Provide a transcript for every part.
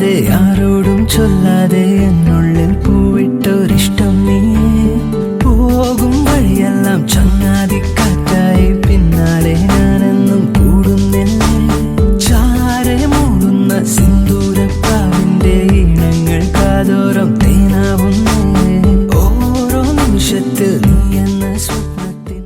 പറയാതെ ആരോടും ചൊല്ലാതെ എന്നുള്ളിൽ പൂവിട്ടൊരിഷ്ടം നീയേ. പോകും വഴിയെല്ലാം ചങ്ങാതിക്കാറ്റായി പിന്നാലെ ഞാനെന്നും കൂടുന്നില്ലേ. ചാരെ മൂടുന്ന സിന്ദൂരപ്രാവിന്റെ ഈണങ്ങൾ കാതോരം തേനാവുന്നേ. ഓരോ നിമിഷത്തിൽ നീ എന്ന സ്വപ്നത്തിൻ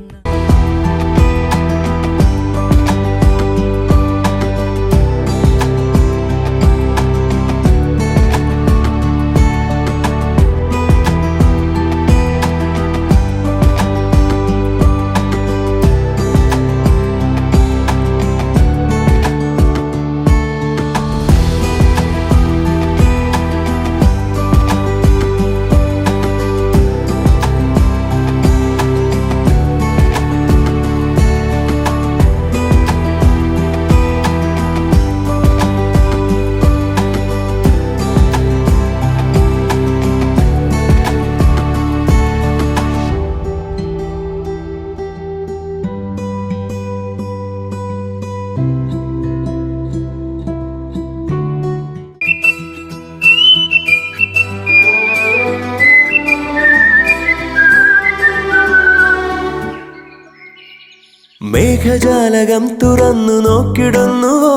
മേഘജാലകം തുറന്നു നോക്കിടുന്നുവോ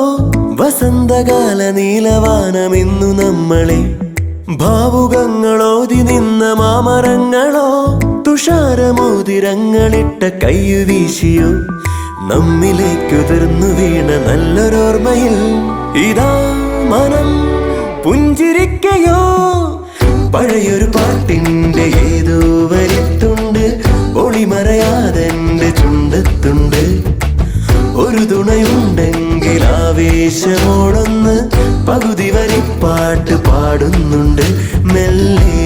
വസന്തകാല നീലവാനമിന്നു നമ്മളെ. ഭാവുകങ്ങളോതി നിന്ന മാമരങ്ങളോ തുഷാരമോതിരങ്ങളിട്ട കയ്യു വീശിയോ. നമ്മിലേക്കുതിർന്നു വീണ നല്ലൊരോർമ്മയിൽ ഇതാ മനം പുഞ്ചിരിക്കയോ. പഴയൊരു പാട്ടിന്റെ ഏതോ വരിത്തുണ്ട് ഒളിമറയാതെന്റെ ചുണ്ടത്തുണ്ട്. ഒരു തുണയുണ്ടെങ്കിൽ ആവേശമോടൊന്ന് പകുതി വരിപ്പാട്ട് പാടുന്നുണ്ട് മെല്ലെ.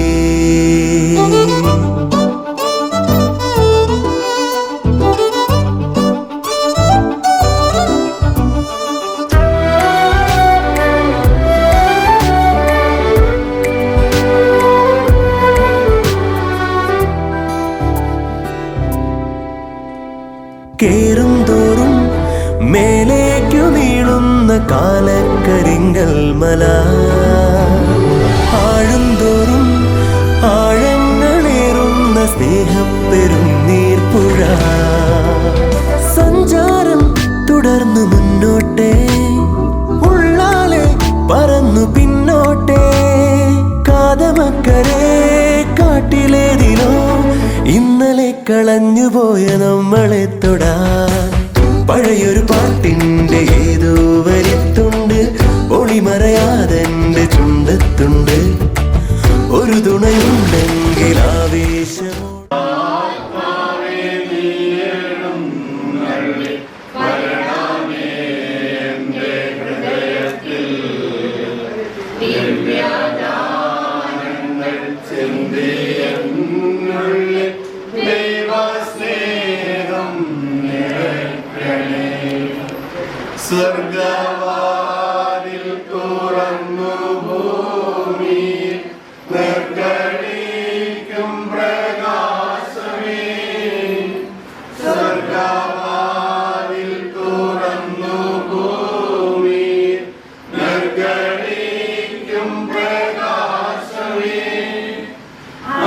കേറും തോറും മേലേക്കു നീളുന്ന കാലക്കരിങ്കൽ മല. ആഴുംതോറും ആഴങ്ങളേറുന്ന സ്നേഹപ്പെരും നീർപ്പുഴ. സഞ്ചാരം തുടർന്നു മുന്നോട്ടേ ഉള്ളാലെ പറന്നു പിന്നോട്ടേ. കാതമക്കരെ കാട്ടിലേതിലോ ഇന്നലെ കളഞ്ഞുപോയ നമ്മളെ തൊടാൻ. പഴയൊരു പാട്ടിന്റെ ഏതോ വരിത്തുണ്ട് ഒളിമറയാതെന്റെ ചുണ്ടത്തുണ്ട്. ഒരു തുണയുണ്ടെങ്കിൽ ആവേശമോ സ്വർഗവാതിൽ തുറന്നു ഭൂമിയിൽ നിർഗളിക്കും പ്രകാശമേ. സ്വർഗവാതിൽ തുറന്നു ഭൂമിയിൽ നിർഗളിക്കും പ്രകാശമേ.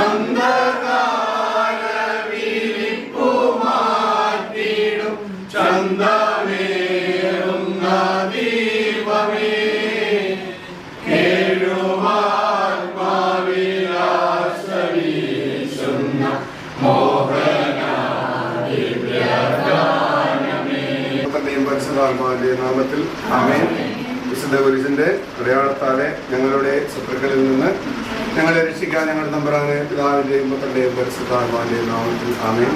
അന്ധകാര വിരിപ്പു മാറ്റിടും ചന്ദമേ നാമത്തിൽ ആമേൻ. വിശുദ്ധ കുരിശിന്റെ അടയാളത്താലെ ഞങ്ങളുടെ ശത്രുക്കളിൽ നിന്ന് ഞങ്ങളെ രക്ഷിക്കാൻ ഞങ്ങളുടെ തമ്പുരാനെ പിതാവിന്റെയും പുത്രന്റെയും പരിശുദ്ധാത്മാവിന്റെയും നാമത്തിൽ ആമേൻ.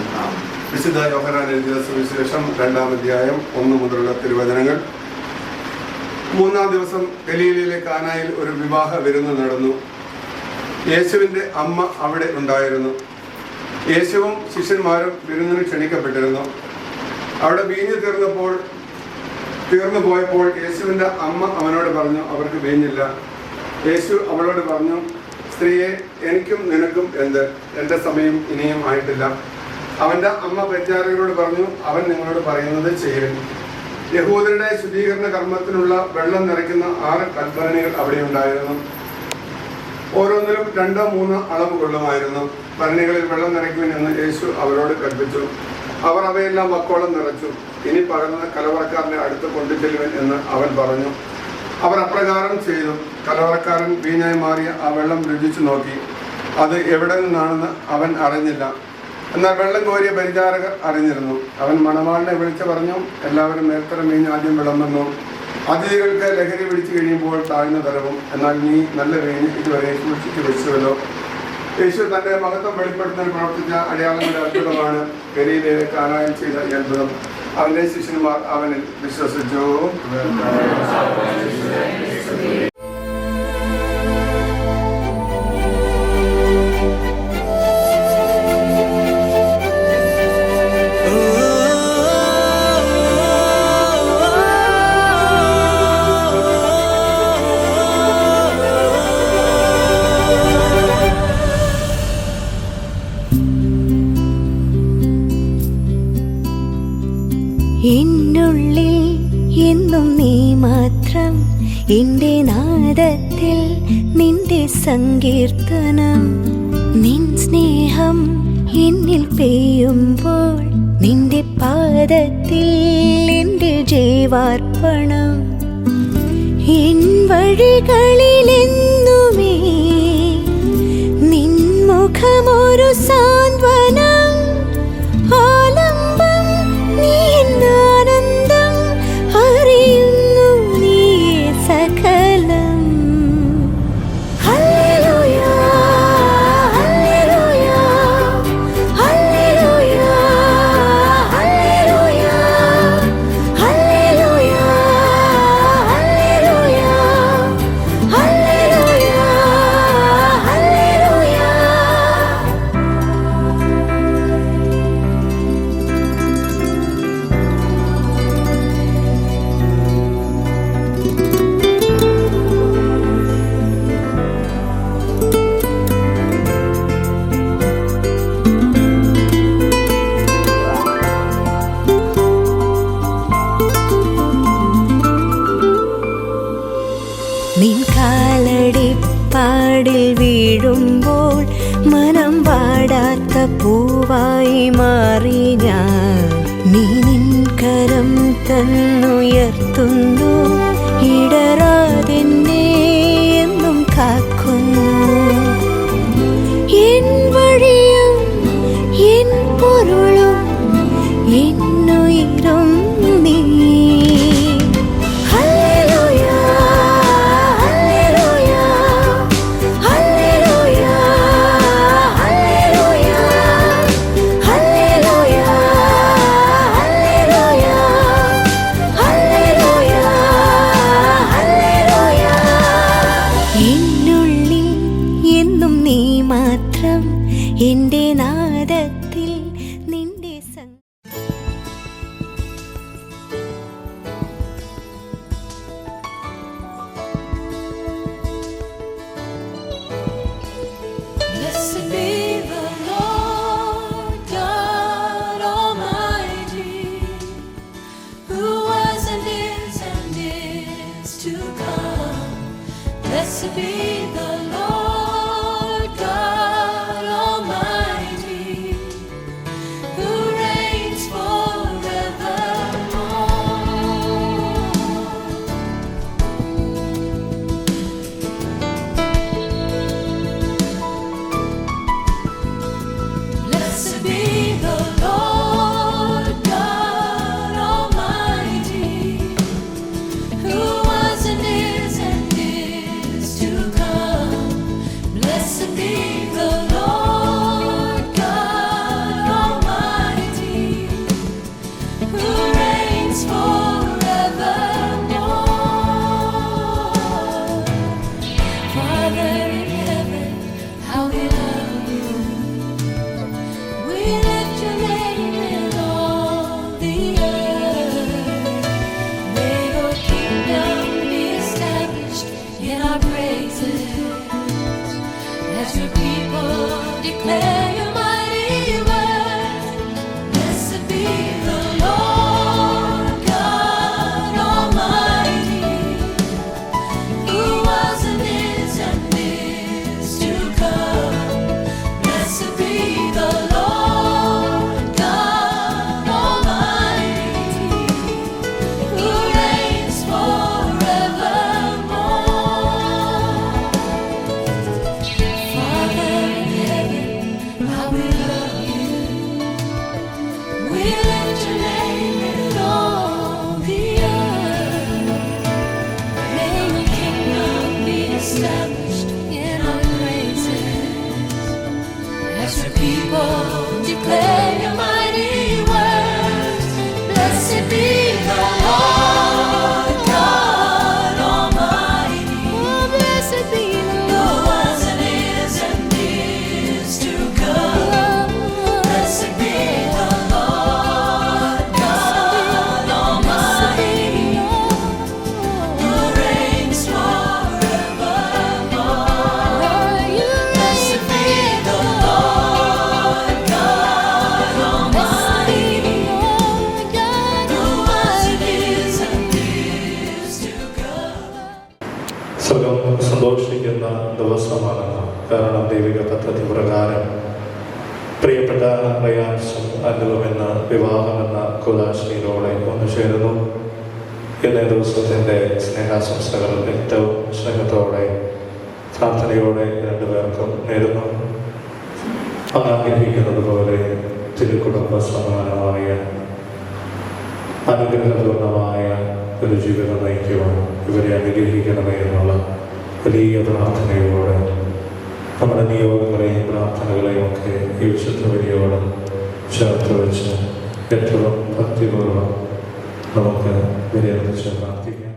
വിശുദ്ധ യോഹന്നാൻ എഴുതിയ സുവിശേഷം 2-ാം അധ്യായം 1 മുതലുള്ള തിരുവചനങ്ങൾ. 3-ാം ദിവസം ഗലീലയിലെ കാനായിൽ ഒരു വിവാഹ വിരുന്ന് നടന്നു. യേശുവിന്റെ അമ്മ അവിടെ ഉണ്ടായിരുന്നു. യേശുവും ശിഷ്യന്മാരും വിരുന്നിന് ക്ഷണിക്കപ്പെട്ടിരുന്നു. അവിടെ വീഞ്ഞ് തീർന്നു പോയപ്പോൾ യേശുവിൻ്റെ അമ്മ അവനോട് പറഞ്ഞു, അവർക്ക് വീഞ്ഞില്ല. യേശു അവളോട് പറഞ്ഞു, സ്ത്രീയെ, എനിക്കും നിനക്കും എന്ത്? എൻ്റെ സമയം ഇനിയും ആയിട്ടില്ല. അവൻ്റെ അമ്മ പരിചാരകരോട് പറഞ്ഞു, അവൻ നിങ്ങളോട് പറയുന്നത് ചെയ്യുവിൻ. യഹൂദരുടെ ശുദ്ധീകരണ കർമ്മത്തിനുള്ള വെള്ളം നിറയ്ക്കുന്ന 6 കൽഭരണികൾ അവിടെ ഉണ്ടായിരുന്നു. ഓരോന്നിലും 2-3 അളവ് കൊള്ളുമായിരുന്നു. ഭരണികളിൽ വെള്ളം നിറയ്ക്കുമെന്ന് യേശു അവരോട് കൽപ്പിച്ചു. അവർ അവയെല്ലാം വക്കോളം നിറച്ചു. ഇനി പകർന്ന് കലവറക്കാരനെ അടുത്ത് കൊണ്ടുചെല്ലുവൻ എന്ന് അവൻ പറഞ്ഞു. അവർ അപ്രകാരം ചെയ്തു. കലവറക്കാരൻ വീഞ്ഞായി മാറിയ ആ വെള്ളം രുചിച്ചു നോക്കി. അത് എവിടെ നിന്നാണെന്ന് അവൻ അറിഞ്ഞില്ല. എന്നാൽ വെള്ളം കോരിയ പരിചാരകർ അറിഞ്ഞിരുന്നു. അവൻ മണവാളിനെ വിളിച്ചു പറഞ്ഞു, എല്ലാവരും മേൽത്തരം വീഞ്ഞ് ആദ്യം വിളമ്പുന്നു. അതിഥികൾക്ക് ലഹരി പിടിച്ചു കഴിയുമ്പോൾ താഴ്ന്ന തരവും. എന്നാൽ നീ നല്ല വീഞ്ഞ് ഇതുവരെ സൂക്ഷിച്ചു വെച്ചുവല്ലോ. യേശു തന്റെ മഹത്വം വെളിപ്പെടുത്താൻ പ്രവർത്തിച്ച അടയാളങ്ങളുടെ അത്ഭുതമാണ് ഗലീലയിലെ കാനായിൽ ചെയ്ത ഈ അത്ഭുതം. അവന്റെ ശിഷ്യന്മാർ അവനിൽ വിശ്വസിച്ചു. എന്നുള്ളിൽ എന്നും നീ മാത്രം, എന്റെ നാദത്തിൽ നിന്റെ സങ്കീർത്തനം. നിൻ സ്നേഹം എന്നിൽ പെയ്യുമ്പോൾ നിന്റെ പാദത്തിൽ എന്റെ ജീവാർപ്പണം. എൻ വഴികളിലെന്നുമേ നിൻ മുഖമൊരു സാന്ത്വനം. ആലംബം നീ എന്നാനന്ദം അറിയുന്നു നീ സകലം. Hallelujah hallelujah hallelujah hallelujah hallelujah hallelujah hallelujah hallelujah. നിൻ കാലടിപ്പാടിൽ വീഴുമ്പോൾ മനം വാടാത്ത പൂവായി മാറി ഞാൻ. നീ നിൻ കരം തന്നുയർത്തുന്നു, ഇടറാതെന്നെ എന്നും കാക്കുന്നു. എൻ വഴിയും എൻ പൊരുളും എന്നുയിരും നീ. Hallelujah hallelujah hallelujah hallelujah hallelujah hallelujah hallelujah. എന്നുള്ളിൽ എന്നും നീ മാത്രം, എന്റെ നാദത്തിൽ നിന്റെ Blessed be the Lord God Almighty, who was and is to come. Blessed be the Lord God Almighty, who reigns forevermore. Blessed be the Lord God Almighty, who was and is to come. ദൈവിക പദ്ധതി പ്രകാരം പ്രിയപ്പെട്ട റയാൻസും അനുഭവമെന്ന വിവാഹമെന്ന കുലാശയിലൂടെ ഒന്നു ചേരുന്നു. ഇന്നേ ദിവസത്തിൻ്റെ സ്നേഹാശംസകൾ ഏറ്റവും സ്നേഹത്തോടെ പ്രാർത്ഥനയോടെ രണ്ടുപേർക്കും നേരുന്നു. ആഗ്രഹിക്കുന്നത് പോലെ തിരുക്കുടുംബ സമാനമായ അനുഗ്രഹപൂർണമായ ഒരു ജീവിതം നയിക്കുവാൻ ഇവരെ അനുഗ്രഹിക്കണമേ എന്നുള്ള വലിയ പ്രാർത്ഥനയോടെ നമ്മുടെ നിയോഗങ്ങളെയും പ്രാർത്ഥനകളെയും ഒക്കെ ഈ വിശുദ്ധ ബലിയോട് ചേർത്ത് വെച്ച് ഏറ്റവും ഭക്തിപൂർവ്വം നമുക്ക് ബലിയർപ്പിച്ച് പ്രാർത്ഥിക്കാം.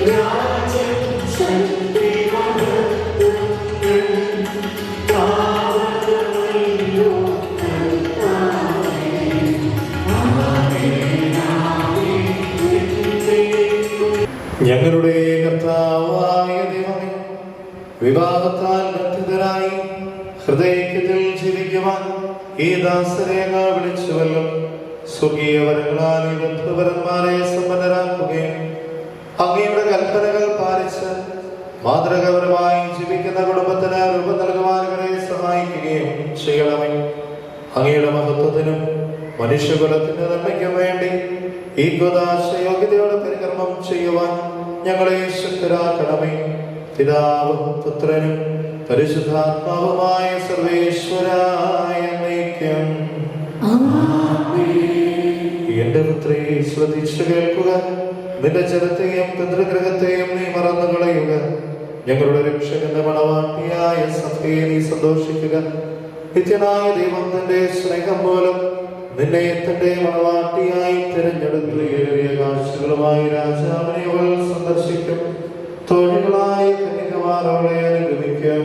Yeah. വിവാഹത്താൽ ബന്ധിതരായി ഹൃദയത്തിൽ ജീവിക്കുവാൻ ഈ ദാസരെ അങ്ങ് വിളിച്ചുവല്ലോ. സ്വർഗീയ വരങ്ങളാൽ ഈ ബന്ധുവരന്മാരെ സമ്പന്നരാക്കുകയും അങ്ങയുടെ കൽപ്പനകൾ പാലിച്ച് മാതൃകാപരമായി ജീവിക്കുന്ന കുടുംബത്തിന് രൂപം നൽകുവാൻ ഇവരെ സഹായിക്കുകയും ചെയ്യണമേ. അങ്ങയുടെ മഹത്വത്തിനും മനുഷ്യകുലത്തിന്റെ നന്മയ്ക്കും വേണ്ടി ഈ യോഗ്യതയോടെ പരികർമ്മം ചെയ്യുവാൻ ഞങ്ങളെ ശക്തരാക്കണമേ. പിതാവും പുത്രനും പരിശുദ്ധാത്മാവുമായ സർവേശ്വരായ നയിക്കും. എന്റെ പുത്രി ശ്രദ്ധിച്ചു കേൾക്കുക. നിന്റെ ജനത്തെയും പിതൃഗ്രഹത്തെയും നീ മറന്നു കളയുക. ഞങ്ങളുടെ രക്ഷകന്റെ മണവാട്ടിയായ സഭയെ നീ സന്തോഷിക്കുക. നിത്യനായ ദൈവം തന്റെ സ്നേഹം മൂലം നിന്നെ തന്റെ മണവാട്ടിയായി തിരഞ്ഞെടുക്കുകയേറിയ കാഴ്ചകളുമായി രാജാവിനെ അവൾ സന്ദർശിക്കും. തൊഴിലുകളായ കന്യകമാരോടെ അനുഗമിക്കും.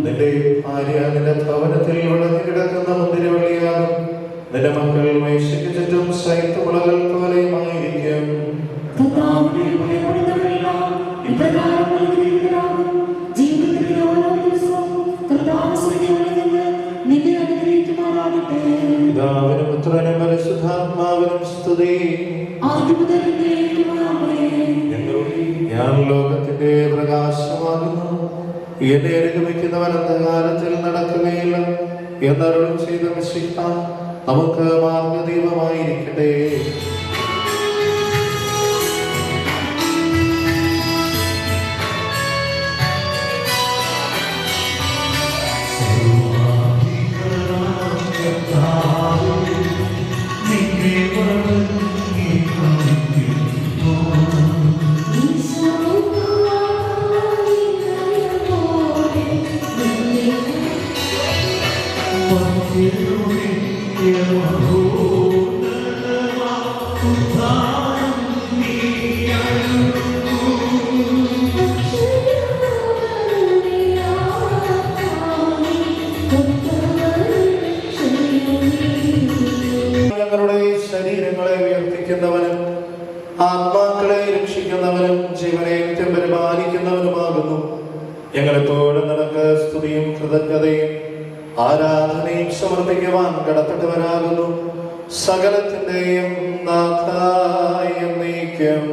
നിന്റെ ഭാര്യ നിന്റെ ഭവനത്തിൽ വിളഞ്ഞു കിടക്കുന്ന മുന്തിരിവള്ളിയാകും. നിന്റെ മക്കൾ മേശയ്ക്ക് ചുറ്റും ശൈത്യമുളകൾ പോലെയുമായിരിക്കും. പിതാവിനും പുത്രനും പരിശുദ്ധാത്മാവിനും സ്തുതി. ഞാൻ ലോകത്തിന്റെ പ്രകാശമാകുന്നു. എന്നെ അനുഗമിക്കുന്നവൻ അന്ധകാരത്തിൽ നടക്കുകയില്ല എന്നരുളും ചെയ്ത മിശിഹ നമുക്ക് മാർഗ്ഗദീപമായിരിക്കട്ടെ. ഞങ്ങളുടെ ശരീരങ്ങളെ ഉയർപ്പിക്കുന്നവനും ആത്മാക്കളെ രക്ഷിക്കുന്നവനും ജീവനെ പരിപാലിക്കുന്നവനുമാകുന്നു. ഞങ്ങളെപ്പോഴും നിനക്ക് സ്തുതിയും കൃതജ്ഞതയും ആരാധനയും സമർപ്പിക്കുവാൻ കടപ്പെട്ടവരാകുന്നു. സകലത്തിന്റെയും നാഥായ എന്നേക്കും.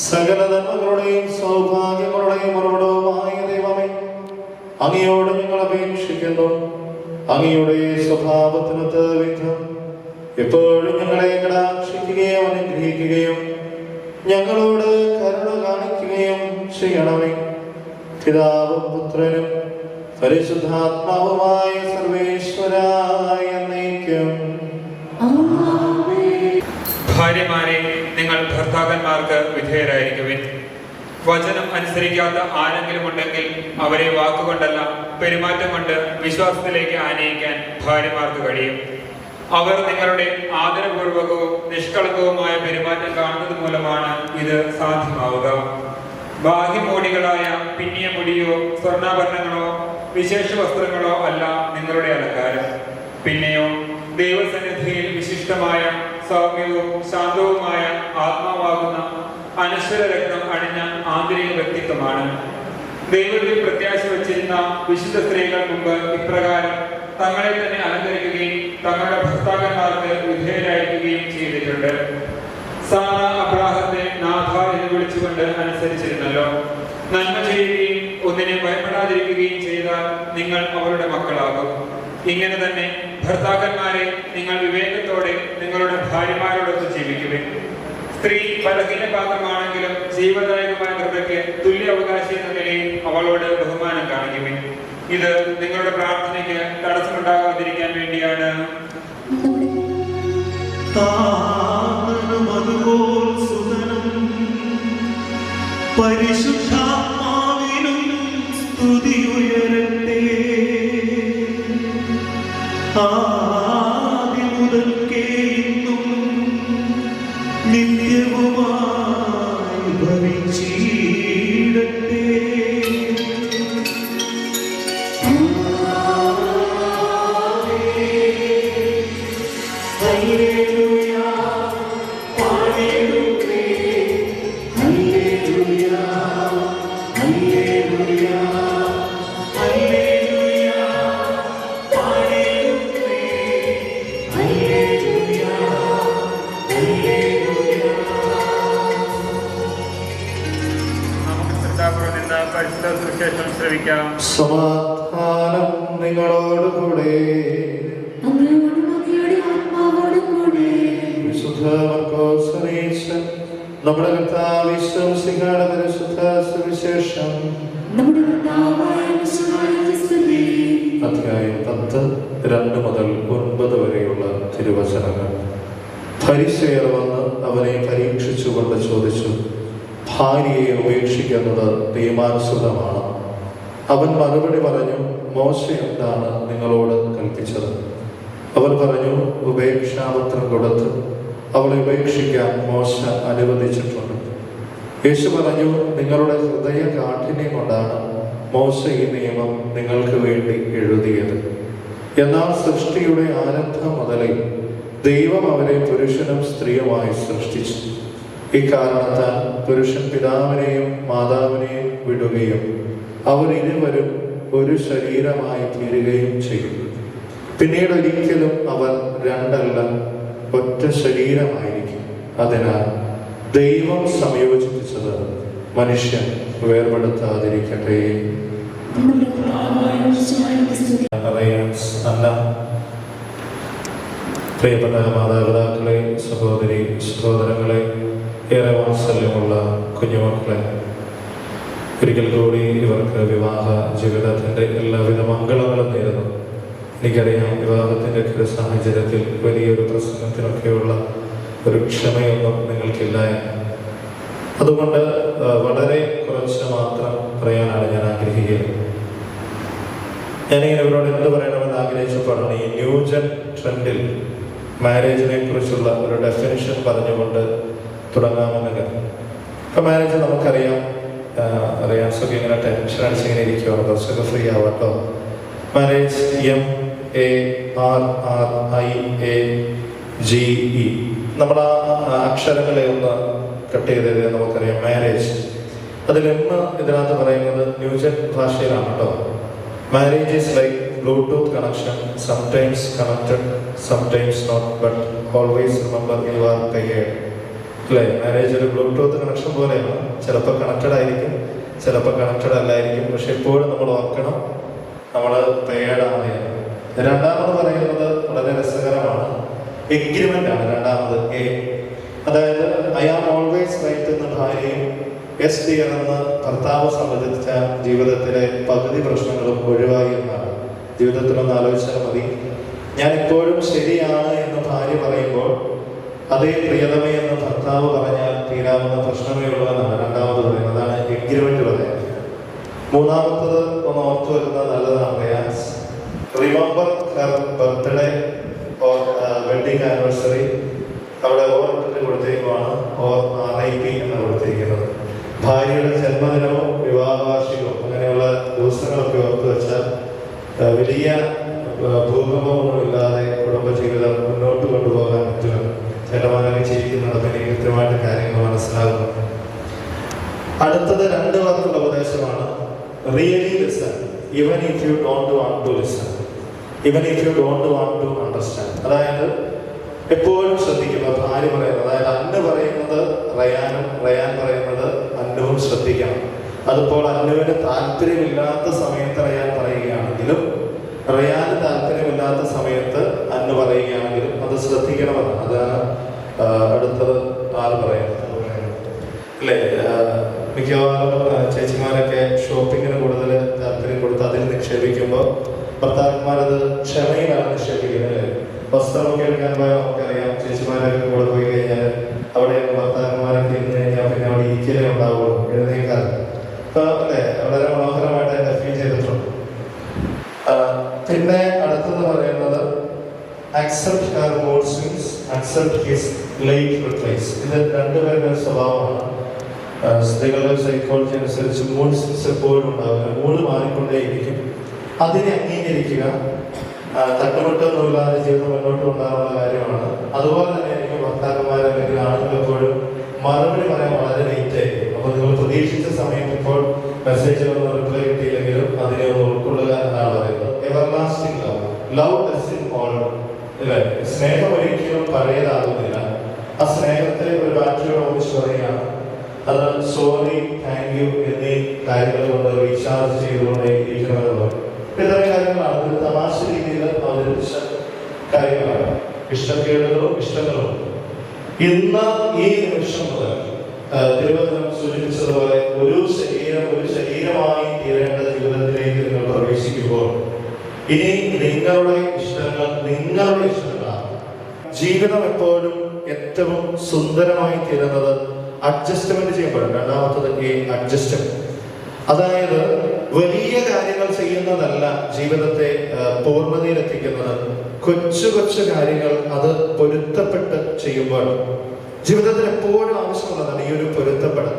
സകല നന്മകളുടെയും സൗഭാഗ്യങ്ങളുടെയും ഉറവിടവുമായ ദൈവമേ, അങ്ങയോട് ഞങ്ങൾ അപേക്ഷിക്കുന്നു. അങ്ങയുടെ സ്വഭാവത്തിനൊത്ത വിധം എപ്പോഴും ഞങ്ങളെ കടാക്ഷിക്കുകയും അനുഗ്രഹിക്കുകയും ഞങ്ങളോട് കരുണ കാണിക്കുകയും ചെയ്യണമേ. പിതാവും പുത്രനും പരിശുദ്ധാത്മാവുമായ സർവേശ്വരായ എന്നേക്കും. ഭാര്യമാരെ, നിങ്ങൾ ഭർത്താക്കന്മാർക്ക് വിധേയരായിരിക്കുവിൻ. വചനം അനുസരിക്കാത്ത ആരെങ്കിലും ഉണ്ടെങ്കിൽ അവരെ വാക്കുകൊണ്ടല്ല പെരുമാറ്റം കൊണ്ട് വിശ്വാസത്തിലേക്ക് ആനയിക്കാൻ ഭാര്യമാർക്ക് കഴിയും. അവർ നിങ്ങളുടെ ആദരപൂർവകവും നിഷ്കളങ്കവുമായ പെരുമാറ്റം കാണുന്നത് മൂലമാണ് ഇത് സാധ്യമാവുക. ബാഹ്യമോടികളായ പിന്നിയ മുടിയോ സ്വർണ്ണാഭരണങ്ങളോ വിശേഷ വസ്ത്രങ്ങളോ അല്ല നിങ്ങളുടെ അലങ്കാരം. പിന്നെയോ ദൈവസന്നിധിയിൽ വിശിഷ്ടമായ സൗമ്യവും ശാന്തവുമായ ആത്മാവാകുന്ന അനശ്വര രത്നം അണിഞ്ഞ ആന്തരിക വ്യക്തിത്വമാണ്. ദൈവത്തിൽ പ്രത്യാശ വച്ചിരുന്ന വിശുദ്ധ സ്ത്രീകൾ മുമ്പ് ഇപ്രകാരം തങ്ങളെ തന്നെ അലങ്കരിക്കുകയും തങ്ങളുടെ ഭർത്താക്കന്മാർക്ക് വിധേയരായിരിക്കുകയും ചെയ്തിട്ടുണ്ട്. സാറ അബ്രാഹത്തെ നാഥ എന്ന് വിളിച്ചുകൊണ്ട് അനുസരിച്ചിരുന്നല്ലോ. നന്മ ചെയ്യുകയും ഒന്നിനെ ഭയപ്പെടാതിരിക്കുകയും ചെയ്താൽ നിങ്ങൾ അവരുടെ മക്കളാകും. ഇങ്ങനെ തന്നെ ഭർത്താക്കന്മാരെ നിങ്ങൾ വിവേകത്തോടെ നിങ്ങളുടെ ഭാര്യമാരോടൊത്ത് ജീവിക്കുവിൻ. സ്ത്രീ ബലഹീന പാത്രമാണെങ്കിലും ജീവദായകമായ കൃപയ്ക്ക് തുല്യ അവകാശി എന്ന നിലയിൽ അവളോട് ബഹുമാനം കാണിക്കുവിൻ. ഇത് നിങ്ങളുടെ പ്രാർത്ഥനയ്ക്ക് തടസ്സമുണ്ടാകാതിരിക്കാൻ വേണ്ടിയാണ്. അതുപോൽ സുതനും പരിശുദ്ധാത്മാവിനും സ്തുതി ഉയരട്ടെ. ആദ്യം മുതൽക്കേ ഇന്നും നിത്യവുമായി ഭവിച്ചിടട്ടെ. സമാധാനം നിങ്ങളോടുകൂടെ. വിശുദ്ധ മർക്കോസ് അറിയിച്ച നമ്മുടെ കർത്താവ് ഈശോമിശിഹായുടെ പരിശുദ്ധ സുവിശേഷം അധ്യായം 10 2 മുതൽ 9 വരെയുള്ള തിരുവചനങ്ങൾ. ഫരിസേയർ വന്ന് അവനെ പരീക്ഷിച്ചുകൊണ്ട് ചോദിച്ചു, ഭാര്യയെ ഉപേക്ഷിക്കുന്നത് നിയമാനുസൃതമാണ്? അവൻ മറുപടി പറഞ്ഞു, മോശ എന്താണ് നിങ്ങളോട് കൽപ്പിച്ചത്? അവർ പറഞ്ഞു, ഉപേക്ഷാപത്രം കൊടുത്ത് അവളെ ഉപേക്ഷിക്കാൻ മോശ അനുവദിച്ചിട്ടുണ്ട്. യേശു പറഞ്ഞു, നിങ്ങളുടെ ഹൃദയ കാഠിന്യം കൊണ്ടാണ് മോശ ഈ നിയമം നിങ്ങൾക്ക് വേണ്ടി എഴുതിയത്. എന്നാൽ സൃഷ്ടിയുടെ ആരംഭം മുതലേ ദൈവം അവരെ പുരുഷനും സ്ത്രീയുമായി സൃഷ്ടിച്ചു. ഇക്കാരണത്താൽ പുരുഷൻ പിതാവിനെയും മാതാവിനെയും വിടുകയും അവർ ഇരുവരും ഒരു ശരീരമായി തീരുകയും ചെയ്യും. പിന്നീട് ഒരിക്കലും അവർ രണ്ടല്ല, ഒറ്റ ശരീരമായിരിക്കും. അതിനാൽ ദൈവം സംയോജിപ്പിച്ചത് മനുഷ്യൻ വേർപെടുത്താതിരിക്കട്ടെ. പ്രിയപ്പെട്ട മാതാപിതാക്കളെ, സഹോദരി സഹോദരങ്ങളെ, ഏറെ വാത്സല്യമുള്ള കുഞ്ഞുമക്കളെ, ഒരിക്കൽ കൂടി ഇവർക്ക് വിവാഹ ജീവിതത്തിൻ്റെ എല്ലാവിധ മംഗളങ്ങളും നേരുന്നു. എനിക്കറിയാം, വിവാഹത്തിൻ്റെ ഒരു സാഹചര്യത്തിൽ വലിയൊരു പ്രസംഗത്തിനൊക്കെയുള്ള ഒരു ക്ഷമയൊന്നും നിങ്ങൾക്കില്ല. അതുകൊണ്ട് വളരെ കുറച്ച് മാത്രം പറയാനാണ് ഞാൻ ആഗ്രഹിക്കുന്നത്. ഞാനിങ്ങനെ ഇവരോട് എന്ത് പറയണമെന്ന് ആഗ്രഹിച്ചപ്പോഴാണ് ഈ ന്യൂജൻ ട്രെൻഡിൽ മാരേജിനെ കുറിച്ചുള്ള ഒരു ഡെഫിനിഷൻ പറഞ്ഞുകൊണ്ട് തുടങ്ങാമെന്ന് കരുതി. ഇപ്പം മാരേജ് നമുക്കറിയാം, റിയാൻസൊക്കെ ഇങ്ങനെ ടെൻഷൻ അടിച്ചിങ്ങനെ ഇരിക്കുകയാണ്. കുറച്ചൊക്കെ ഫ്രീ ആവാട്ടോ. മാരേജ് MARRIAGE, നമ്മൾ ആ അക്ഷരങ്ങളെ ഒന്ന് കട്ട് ചെയ്തത് നമുക്കറിയാം. മാരേജ്, അതിൽ ഇതിനകത്ത് പറയുന്നത് ന്യൂജൻ ഭാഷയിലാണ് കേട്ടോ. Marriage is like Bluetooth connection, sometimes connected, sometimes not, but always remember you are paid. അല്ലേ? മാരേജ് ഒരു ബ്ലൂടൂത്ത് കണക്ഷൻ പോലെയാണ്. ചിലപ്പോൾ കണക്റ്റഡ് ആയിരിക്കും, ചിലപ്പോൾ കണക്റ്റഡ് അല്ലായിരിക്കും. പക്ഷെ എപ്പോഴും നമ്മൾ ഓർക്കണം, നമ്മൾ പെയ്ഡാണ്. രണ്ടാമത് പറയുന്നത് വളരെ രസകരമാണ്, എഗ്രിമെന്റ് ആണ്. രണ്ടാമത് A, അതായത് ഐ ആം ഓൾവേസ് റൈറ്റ് എന്ന ഭാര്യയും എസ് ഡിയർ എന്ന് ഭർത്താവ് സമ്മതിച്ച ജീവിതത്തിലെ പകുതി പ്രശ്നങ്ങളും ഒഴിവായി എന്നാണ്. ജീവിതത്തിലൊന്ന് ആലോചിച്ചാൽ മതി. ഞാൻ ഇപ്പോഴും ശരിയാണ് എന്ന് ഭാര്യ പറയുമ്പോൾ അതേ പ്രിയതമേ എന്ന് ഭർത്താവ് പറഞ്ഞാൽ തീരാവുന്ന പ്രശ്നമേ ഉള്ളൂ എന്നാണ് രണ്ടാമത് പറയുന്നത്. അതാണ് എഗ്രിമെന്റ് പറയുന്നത്. മൂന്നാമത്തത് ഒന്ന് ഓർത്തു വരുന്നത് നല്ലതാണ്. റിയാൻസ്, remember her birthday or wedding anniversary. അവിടെ ഓർ ഇട്ടിട്ട് കൊടുത്തേക്കുമാണ്, ഓർ RIP എന്ന് കൊടുത്തിരിക്കുന്നത്. ഭാര്യയുടെ ജന്മദിനവും വിവാഹ വാർഷികവും അങ്ങനെയുള്ള ദിവസങ്ങളൊക്കെ ഓർത്തു വെച്ചാൽ വലിയ ഭൂകമ്പമൊന്നുമില്ലാതെ കുടുംബജീവിതം മുന്നോട്ട് കൊണ്ടുപോകാൻ പറ്റുമെന്ന് ചിലവാനൊക്കെ ചിരിക്കുന്നുണ്ട്. എനിക്ക് കൃത്യമായിട്ട് കാര്യങ്ങൾ മനസ്സിലാകുന്നു. അടുത്തത് 2 വാക്കുള്ള ഉപദേശമാണ്. Really listen even if you don't want to listen. Even if you don't want to understand. അതായത് എപ്പോഴും ശ്രദ്ധിക്കുക. ഭാര്യ പറയുന്നത്, അതായത് അന്ന് പറയുന്നത് റയാനും, റയാൻ പറയുന്നത് അന്നുവും ശ്രദ്ധിക്കണം. അതിപ്പോൾ അന്നുവിന് താല്പര്യമില്ലാത്ത സമയത്ത് റയാൻ പറയുകയാണെങ്കിലും റയാന് താല്പര്യമില്ലാത്ത സമയത്ത് അന്ന് പറയുകയാണെങ്കിലും അത് ശ്രദ്ധിക്കണമെന്നാണ്. അതാണ് അടുത്തത് ആള് പറയുന്നത് അല്ലേ. മിക്കവാറും ചേച്ചിമാരൊക്കെ ഷോപ്പിങ്ങിന് കൂടുതൽ താല്പര്യം കൊടുത്ത് അതിൽ നിക്ഷേപിക്കുമ്പോൾ ഭർത്താക്കന്മാരത് ക്ഷമയിലാണ് നിക്ഷേപിക്കുന്നത് അല്ലേ. വസ്ത്രമൊക്കെ എടുക്കാൻ പോയാൽ നമുക്കറിയാം, ചേച്ചിമാരൊക്കെ കൂടെ പോയി കഴിഞ്ഞാൽ അവിടെ ഭർത്താക്കന്മാരൊക്കെ ഇരുന്ന് കഴിഞ്ഞാൽ പിന്നെ അവിടെ ഇരിക്കലേ ഉണ്ടാവുള്ളൂ, എഴുന്നേക്കാറ്. അപ്പോൾ അല്ലേ വളരെ മനോഹരമായിട്ട് എന്നെ ഫീൽ ചെയ്തിട്ടുണ്ട്. പിന്നെ അടുത്തത് പറയുന്നത് accept Har mood swings, accept his late replies. ഇത് രണ്ടുപേരുടെ സ്വഭാവമാണ്. സ്ത്രീകളുടെ സൈക്കോളജി അനുസരിച്ച് മൂഡ് സ്വിങ്സ് എപ്പോഴും ഉണ്ടാവില്ല, മൂഡ് മാറിക്കൊണ്ടേയിരിക്കും. അതിനെ അംഗീകരിക്കുക, തട്ടുമുട്ടൊന്നുമില്ലാതെ ജീവിതം മുന്നോട്ട് കൊണ്ടുപോകാനുള്ള കാര്യമാണ്. അതുപോലെ തന്നെ എനിക്ക് ഭർത്താക്കന്മാർ അല്ലെങ്കിൽ ആളുകൾ എപ്പോഴും മറുപടി പറയാൻ വളരെ ലേറ്റ് ആയിരിക്കും. അപ്പോൾ നിങ്ങൾ പ്രതീക്ഷിച്ച സമയം ഇപ്പോൾ മെസ്സേജിലൊന്നും റിപ്ലൈ കിട്ടിയില്ലെങ്കിലും അതിനെ ഒന്ന് ഉൾക്കൊള്ളുക എന്നാണ് പറയുന്നത്. Everlasting love, love doesn't old അല്ലേ. സ്നേഹം ഒരിക്കലും പഴയതാകുന്നില്ല. ആ സ്നേഹത്തെ ഒരു ബാറ്ററിയോട് ഒന്നിച്ച് പറയുകയാണ്. അത് സോറി, താങ്ക് യു എന്നീ കാര്യങ്ങൾ കൊണ്ട് റീചാർജ് ചെയ്തുകൊണ്ടേ ഇരിക്കണമെന്നുള്ളത്. ഇത്തരം കാര്യങ്ങളാണ് ഒരു തമാശ രീതിയിൽ അവതരിപ്പിച്ച കാര്യങ്ങളാണ്. ഇഷ്ടക്കേടുകളും ഇഷ്ടങ്ങളും ഇന്ന് ഈ നിമിഷം മുതൽ തിരുവനന്തപുരം സൂചിപ്പിച്ചതുപോലെ ഒരു ശരീരമായി തീരേണ്ട ജീവിതത്തിലേക്ക് നിങ്ങൾ പ്രവേശിക്കുമ്പോൾ ഇനി നിങ്ങളുടെ ഇഷ്ടങ്ങളാണ്. ജീവിതം എപ്പോഴും ഏറ്റവും സുന്ദരമായി തീരുന്നത് അഡ്ജസ്റ്റ്മെന്റ് ചെയ്യുമ്പോഴും. രണ്ടാമത്തത് അഡ്ജസ്റ്റ്മെന്റ്. അതായത് വലിയ കാര്യങ്ങൾ ചെയ്യുന്നതല്ല ജീവിതത്തെ പൂർണ്ണതയിലെത്തിക്കുന്നത്. കൊച്ചു കൊച്ചു കാര്യങ്ങൾ അത് പൊരുത്തപ്പെട്ട് ചെയ്യുമ്പോൾ ജീവിതത്തിൽ എപ്പോഴും ആവശ്യമുള്ളതാണ് ഈ ഒരു പൊരുത്തപ്പെടൽ.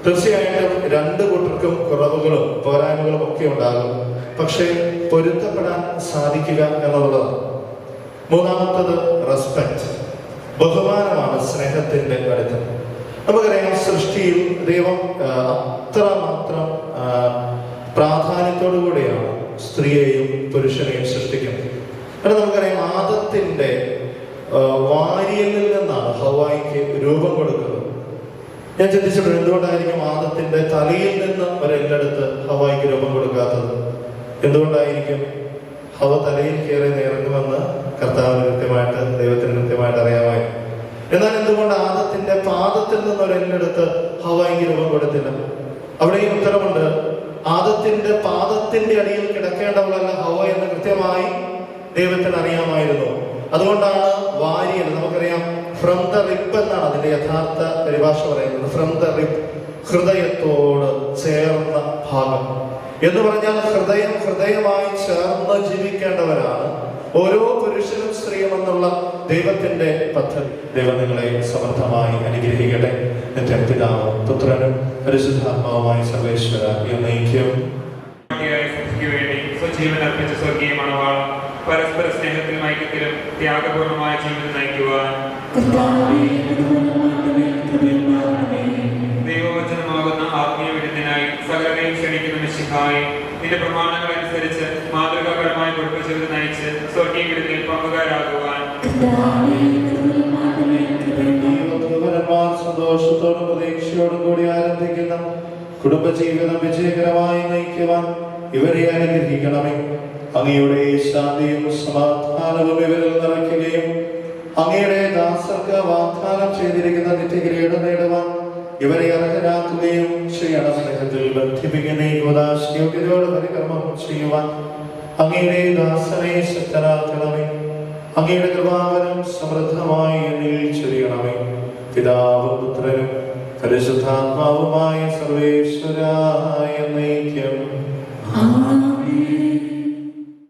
തീർച്ചയായിട്ടും രണ്ടു കൂട്ടർക്കും കുറവുകളും പോരായ്മകളും ഒക്കെ ഉണ്ടാകും, പക്ഷേ പൊരുത്തപ്പെടാൻ സാധിക്കുക എന്നുള്ളതാണ്. മൂന്നാമത്തത് റെസ്പെക്ട്, ബഹുമാനമാണ് സ്നേഹത്തിന്റെ അടുത്ത്. നമുക്കറിയാം, സൃഷ്ടിയിൽ ദൈവം അത്രമാത്രം പ്രാധാന്യത്തോടു കൂടിയാണ് സ്ത്രീയെയും പുരുഷനെയും സൃഷ്ടിക്കുന്നത്. കാരണം നമുക്കറിയാം, ആദത്തിന്റെ വാരിയലിൽ നിന്നാണ് ഹവ്വായിക്ക് രൂപം കൊടുക്കുന്നത്. ഞാൻ ചിന്തിച്ചിട്ടുണ്ട്, എന്തുകൊണ്ടായിരിക്കും ആദത്തിന്റെ തലയിൽ നിന്ന് ഒരെല്ലെടുത്ത് ഹവ്വായിക്ക് രൂപം കൊടുക്കാത്തത്? എന്തുകൊണ്ടായിരിക്കും? ഹവ തലയിൽ കയറി ഇറങ്ങുമെന്ന് കർത്താവിന് കൃത്യമായിട്ട്, ദൈവത്തിന് കൃത്യമായിട്ട് അറിയാമായി. എന്നാൽ എന്തുകൊണ്ട് ആദത്തിന്റെ പാദത്തിൽ നിന്ന് ഒരെല്ലെടുത്ത് ഹവ്വായിക്ക് രൂപം കൊടുത്തില്ല? അവിടെയും ഉത്തരമുണ്ട്. ആദത്തിന്റെ പാദത്തിന്റെ അടിയിൽ കിടക്കേണ്ടവളല്ല ഹവ എന്ന് കൃത്യമായി ദൈവത്തിന് അറിയാമായിരുന്നു. അതുകൊണ്ടാണ് വാരിയൽ, നമുക്കറിയാം, ഫ്രം ദ റിപ്പ് എന്നാണ് അതിന്റെ യഥാർത്ഥ പരിഭാഷ പറയുന്നത്. ഫ്രം ദ റിപ്പ്, ഹൃദയത്തോട് ചേർന്ന ഭാഗം എന്ന് പറഞ്ഞാൽ ഹൃദയമായി ചേർന്ന് ജീവിക്കേണ്ടവരാണ് ഓരോ പുരുഷനും സ്ത്രീയും എന്നുള്ള ദൈവത്തിന്റെ പദ്ധതി. ദൈവം നിങ്ങളെ സമർത്ഥമായി അനുഗ്രഹിക്കട്ടെ. നിന്റെ പിതാവും പുത്രനും പരിശുദ്ധാത്മാവുമായ സർവേശ്വര എന്നേക്കും. സ്വജീവൻ അർപ്പിച്ച സ്വർഗീയ മണവാളം പരസ്പര സ്നേഹത്തിലും ഐക്യത്തിലും ത്യാഗപൂർണമായ ജീവിതം നയിക്കുവാൻ ദൈവവചനമാകുന്ന ആത്മീയ വിരുന്നിനായി സകലരെയും ക്ഷണിക്കുന്ന മിശിഹായി നിന്റെ പ്രമാണങ്ങൾ അനുസരിച്ച് മാതൃകാപരമായ കുടുംബജീവിതം നയിച്ച് സ്വർഗീയ വിരുന്നിൽ പങ്കുകാരാകുവാൻ സന്തോഷത്തോടും പ്രതീക്ഷയോടും കൂടി ആരംഭിക്കുന്ന കുടുംബജീവിതം വിജയകരമായി നയിക്കുവാൻ ഇവരെ അനുഗ്രഹിക്കണമേ. അങ്ങയുടെ ശാന്തിയും സമാധാനവും ഇവരിൽ നിറയ്ക്കുകയും അങ്ങയുടെ ദാസർക്ക് വാഗ്ദാനം ചെയ്തിരിക്കുന്ന നിത്യകിരീടം നേടുവാൻ ഇവരെ അർഹരാക്കുകയും ചെയ്യണം. സ്നേഹത്തിൽ ബന്ധിപ്പിക്കുന്ന യോഗ്യതയോടെ പരികർമ്മം ചെയ്യുവാൻ അങ്ങയുടെ ദാസനെ ശക്തരാക്കണമേ. അങ്ങയുടെ കൃപാവരം സമൃദ്ധമായി എന്നിൽ ചൊരിയണമേ. പിതാവും പുത്രനും പരിശുദ്ധാത്മാവുമായ സർവേശ്വര